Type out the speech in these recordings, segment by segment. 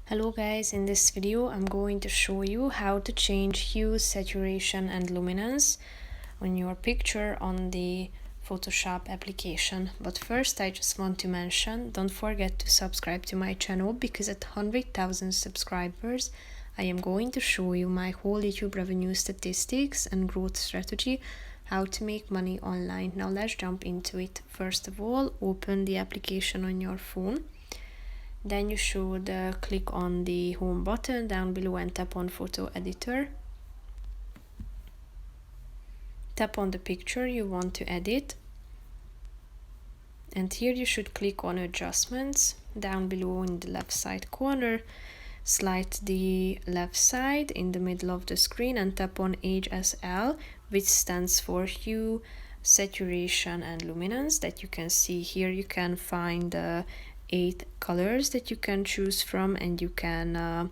Hello guys, in this video I'm going to show you how to change hue, saturation and luminance on your picture on the Photoshop application. But first I just want to mention, don't forget to subscribe to my channel because at 100,000 subscribers I am going to show you my whole YouTube revenue statistics and growth strategy, how to make money online. Now let's jump into it. First of all, open the application on your phone. Then you should click on the home button down below and tap on photo editor. Tap on the picture you want to edit. And here you should click on adjustments down below in the left side corner. Slide the left side in the middle of the screen and tap on HSL, which stands for hue, saturation and luminance. That you can see here. You can find 8 colors that you can choose from, and you can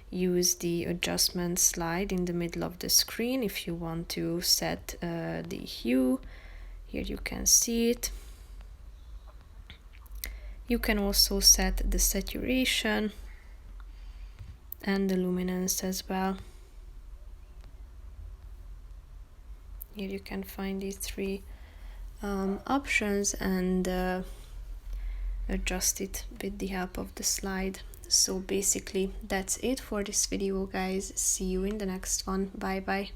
use the adjustment slide in the middle of the screen if you want to set the hue. Here you can see it. You can also set the saturation and the luminance as well. Here you can find these 3 options and adjust it with the help of the slide. So basically that's it for this video guys. See you in the next one. Bye bye.